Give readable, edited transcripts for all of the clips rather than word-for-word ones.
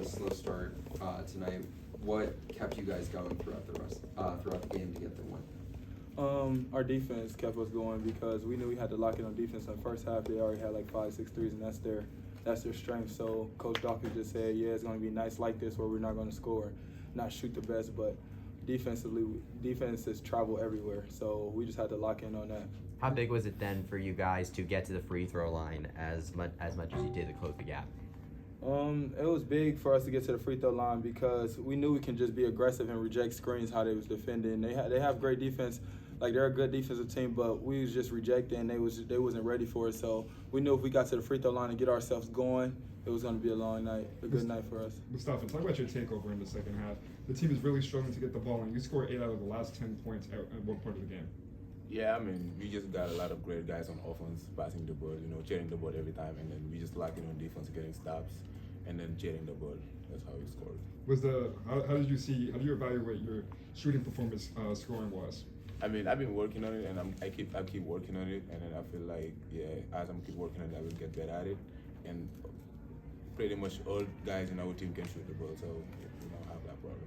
a slow start tonight. What kept you guys going throughout the game to get the win? Our defense kept us going because we knew we had to lock in on defense. In the first half, they already had like 5, 6 threes, and that's their strength. So Coach Dawkins just said, yeah, it's going to be nights like this where we're not going to score, not shoot the best, but defenses travel everywhere. So we just had to lock in on that. How big was it then for you guys to get to the free throw line as much as you did to close the gap? It was big for us to get to the free throw line because we knew we can just be aggressive and reject screens how they was defending. They have great defense, like they're a good defensive team, but we was just rejecting. They wasn't ready for it. So we knew if we got to the free throw line and get ourselves going, it was going to be a long night, a good night for us. Moustapha, talk about your takeover in the second half. The team is really struggling to get the ball, and you scored 8 out of the last 10 points at one point of the game. Yeah, I mean, we just got a lot of great guys on offense, passing the ball, chairing the ball every time, and then we just lacking on defense, getting stops, and then chairing the ball. That's how we scored. How did you evaluate your shooting performance scoring wise? I mean, I've been working on it, and I keep working on it, and then I feel like, as I'm keep working on it, I will get better at it, and pretty much all guys in our team can shoot the ball, so we don't have that problem.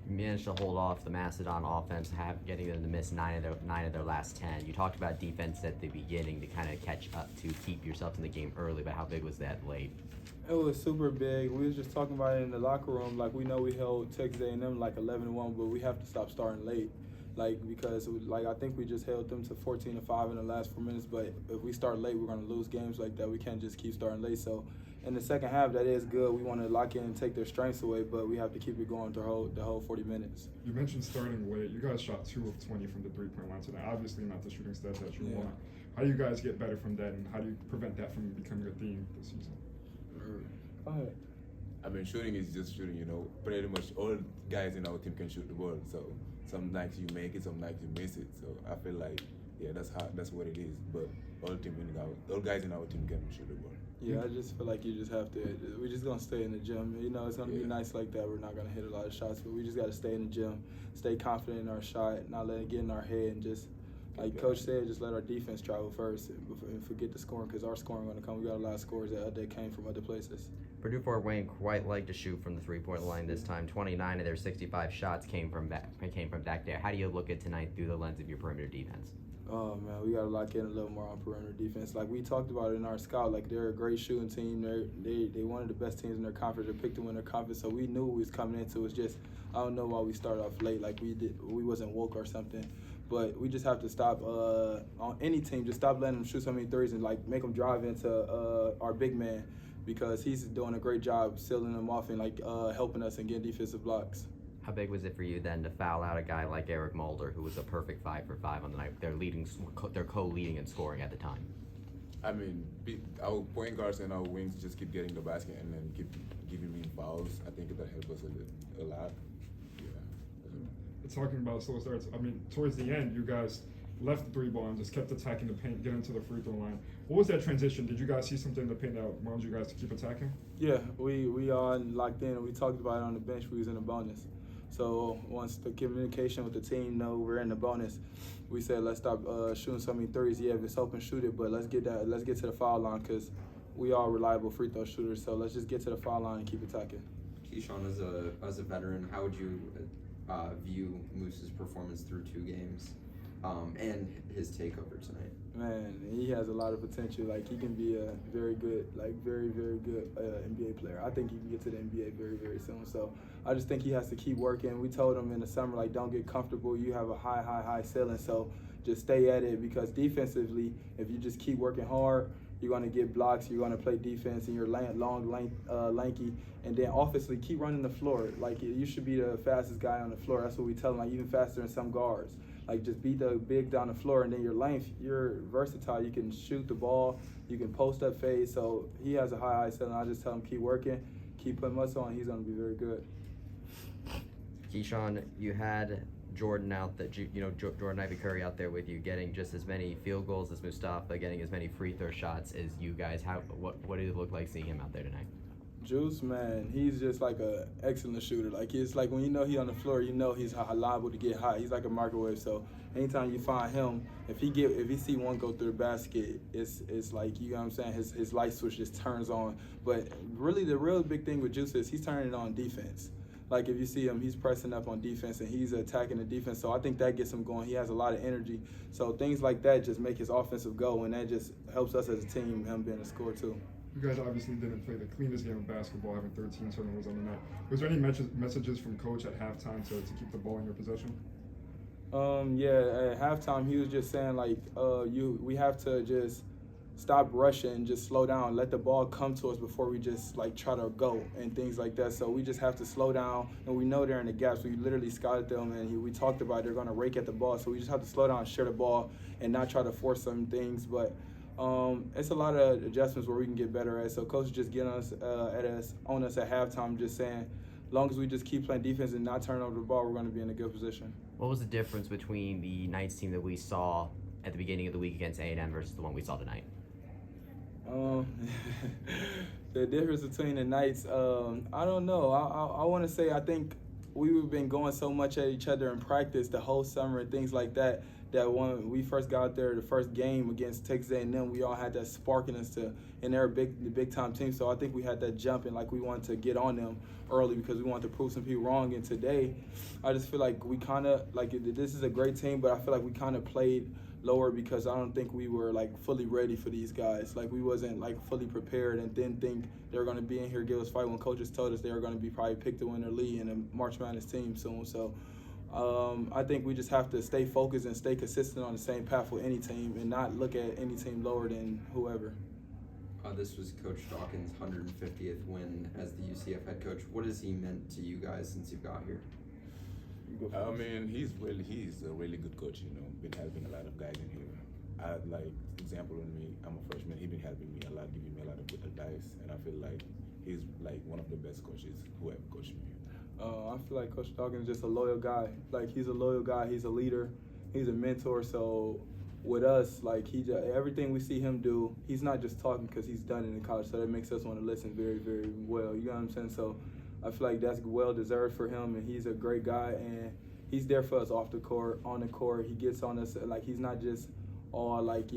You managed to hold off the Macedon offense, getting them to miss 9 of their last 10. You talked about defense at the beginning to kind of catch up to keep yourself in the game early, but how big was that late? It was super big. We was just talking about it in the locker room. Like, we know we held Texas A&M like 11-1, but we have to stop starting late. Because I think we just held them to 14-5 in the last 4 minutes. But if we start late, we're going to lose games like that. We can't just keep starting late. So in the second half, that is good. We want to lock in and take their strengths away, but we have to keep it going the whole 40 minutes. You mentioned starting late. You guys shot 2 of 20 from the three-point line today. Obviously not the shooting stats that you want. How do you guys get better from that, and how do you prevent that from becoming a theme this season? Go ahead. I mean, shooting is just shooting, Pretty much all guys in our team can shoot the ball. So some nights you make it, some nights you miss it. So I feel like, that's what it is. But all guys in our team can shoot the ball. Yeah, I just feel like you just have to. We're just gonna stay in the gym. It's gonna be nice like that. We're not gonna hit a lot of shots, but we just gotta stay in the gym, stay confident in our shot, not let it get in our head, and just like Coach said, just let our defense travel first and forget the scoring, because our scoring gonna come. We got a lot of scores that came from other places. Purdue Fort Wayne quite liked to shoot from the three-point line this time. 29 of their 65 shots came from back there. How do you look at tonight through the lens of your perimeter defense? Oh man, we gotta lock in a little more on perimeter defense. Like we talked about it in our scout, like they're a great shooting team. They one of the best teams in their conference. They're picked to win their conference, so we knew what we was coming into. It's just I don't know why we started off late. Like we wasn't woke or something. But we just have to stop on any team. Just stop letting them shoot so many threes and like make them drive into our big man, because he's doing a great job sealing them off and helping us and getting defensive blocks. How big was it for you then to foul out a guy like Eric Mulder, who was a perfect 5 for 5 on the night? They're co-leading in scoring at the time. I mean, our point guards and our wings just keep getting the basket and then keep giving me fouls. I think that helped us a lot. Talking about slow starts, I mean, towards the end, you guys left the 3-ball and just kept attacking the paint, getting to the free throw line. What was that transition? Did you guys see something in the paint that wanted you guys to keep attacking? Yeah, we all locked in. We talked about it on the bench. We was in a bonus. So once the communication with the team know we're in the bonus, we said let's stop shooting so many threes. Yeah, if it's open, shoot it, but let's get to the foul line, because we are reliable free throw shooters. So let's just get to the foul line and keep attacking. Keyshawn, as a veteran, how would you view Moose's performance through 2 games and his takeover tonight? Man, he has a lot of potential. Like, he can be a very good, very, very good NBA player. I think he can get to the NBA very, very soon. So I just think he has to keep working. We told him in the summer, don't get comfortable. You have a high ceiling. So just stay at it, because defensively, if you just keep working hard, you're going to get blocks, you're going to play defense, and you're lanky. And then offensively, keep running the floor. You should be the fastest guy on the floor. That's what we tell him, even faster than some guards. Just beat the big down the floor, and then your length, you're versatile. You can shoot the ball, you can post up fade. So he has a high ceiling. I just tell him keep working, keep putting muscle on. He's going to be very good. Keyshawn, you had Jordan out Jordan Ivy Curry out there with you, getting just as many field goals as Moustapha, getting as many free throw shots as you guys. What did it look like seeing him out there tonight? Juice, man, he's just like a excellent shooter. Like it's like when you know he on the floor, you know he's liable to get hot. He's like a microwave. So anytime you find him, if he see one go through the basket, it's like, you know what I'm saying, his light switch just turns on. But really the real big thing with Juice is he's turning it on defense. Like if you see him, he's pressing up on defense and he's attacking the defense. So I think that gets him going. He has a lot of energy. So things like that just make his offensive go, and that just helps us as a team, him being a scorer too. You guys obviously didn't play the cleanest game of basketball, having 13 turnovers on the night. Was there any messages from coach at halftime to keep the ball in your possession? Yeah, at halftime he was just saying like, we have to just stop rushing, just slow down, let the ball come to us before we just like try to go and things like that. So we just have to slow down, and we know they're in the gaps. We literally scouted them, and we talked about they're going to rake at the ball. So we just have to slow down, share the ball, and not try to force some things. But it's a lot of adjustments where we can get better at. So coach is just getting us on us at halftime, just saying, as long as we just keep playing defense and not turn over the ball, we're going to be in a good position. What was the difference between the Knights team that we saw at the beginning of the week against A&M versus the one we saw tonight? The difference between the Knights, I don't know. I want to say I think we've been going so much at each other in practice the whole summer and things like that, that when we first got there, the first game against Texas A&M, we all had that spark in us and they're the big time team. So I think we had that jump and like we wanted to get on them early because we wanted to prove some people wrong. And today, I just feel like we kind of, like, this is a great team, but I feel like we kind of played lower because I don't think we were like fully ready for these guys. Like we wasn't like fully prepared and didn't think they were going to be in here give us a fight when coaches told us they were going to be probably picked to win their league in a March Madness team soon. So I think we just have to stay focused and stay consistent on the same path with any team and not look at any team lower than whoever. This was Coach Dawkins' 150th win as the UCF head coach. What has he meant to you guys since you got here? I mean, he's a really good coach, you know, been helping a lot of guys in here. Like, example with me, I'm a freshman, he's been helping me a lot, giving me a lot of good advice, and I feel like he's like one of the best coaches who ever coached me. I feel like Coach Dawkins is just a loyal guy. Like he's a loyal guy, he's a leader, he's a mentor. So with us, like everything we see him do, he's not just talking because he's done it in college. So that makes us want to listen very, very well. You know what I'm saying? So I feel like that's well deserved for him, and he's a great guy, and he's there for us off the court, on the court. He gets on us, like he's not just all like,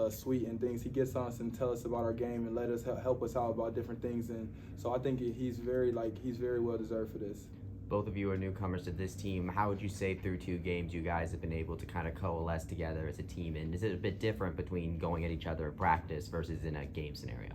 sweet and things. He gets on us and tell us about our game and let us help us out about different things. And so I think he's very well deserved for this. Both of you are newcomers to this team. How would you say through 2 games you guys have been able to kind of coalesce together as a team? And is it a bit different between going at each other at practice versus in a game scenario?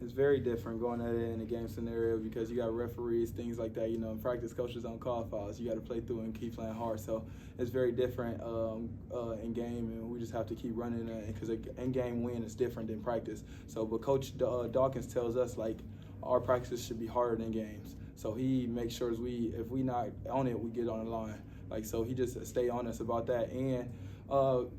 It's very different going at it in a game scenario because you got referees, things like that. You know, in practice, coaches don't call fouls. You got to play through and keep playing hard. So it's very different in game, and we just have to keep running because an in-game win is different than practice. So, but Coach Dawkins tells us like our practice should be harder than games. So he makes sure if we not on it, we get on the line. Like so, he just stay on us about that. And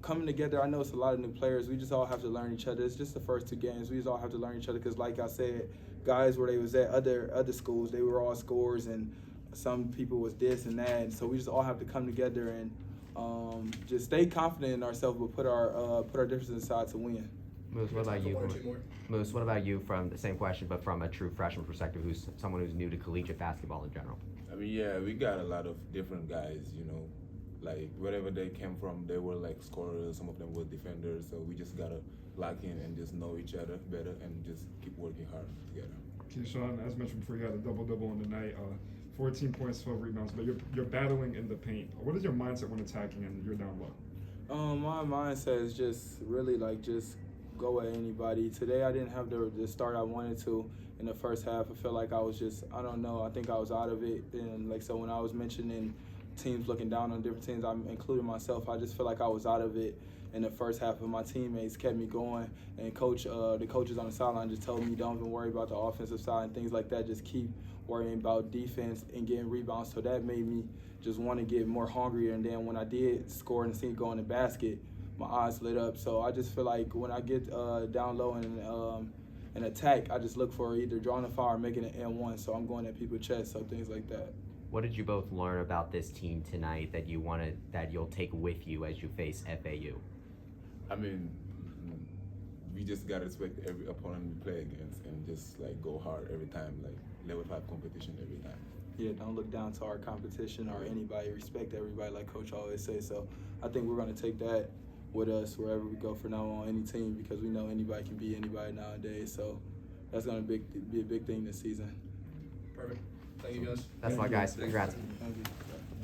coming together, I know it's a lot of new players. We just all have to learn each other. It's just the first 2 games. We just all have to learn each other because, like I said, guys where they was at other schools, they were all scorers, and some people was this and that. And so we just all have to come together and just stay confident in ourselves, but put our differences aside to win. Moose, what about you? Moose, what about you from the same question, but from a true freshman perspective, who's someone who's new to collegiate basketball in general? I mean, yeah, we got a lot of different guys, you know. Like, wherever they came from, they were like scorers, some of them were defenders, so we just gotta lock in and just know each other better and just keep working hard together. Keyshawn, as mentioned before, you had a double-double on the night, 14 points, 12 rebounds, but you're battling in the paint. What is your mindset when attacking and you're down low? My mindset is just really like just go at anybody. Today I didn't have the start I wanted to in the first half. I felt like I was just, I don't know, I think I was out of it. And like, so when I was mentioning teams looking down on different teams, I'm including myself, I just feel like I was out of it in the first half. Of my teammates kept me going, and the coaches on the sideline just told me don't even worry about the offensive side and things like that, just keep worrying about defense and getting rebounds. So that made me just want to get more hungrier, and then when I did score and see it go in the basket, my eyes lit up. So I just feel like when I get down low and an attack, I just look for either drawing a foul or making an N1, so I'm going at people's chests, so things like that. What did you both learn about this team tonight that you'll take with you as you face FAU? I mean, we just gotta respect every opponent we play against and just like go hard every time, like level 5 competition every time. Yeah, don't look down to our competition or anybody. Respect everybody, like Coach always says. So I think we're going to take that with us wherever we go from now on, any team, because we know anybody can be anybody nowadays. So that's going to be a big thing this season. Perfect. Thank you, guys. That's all, guys. Congrats. Thank you.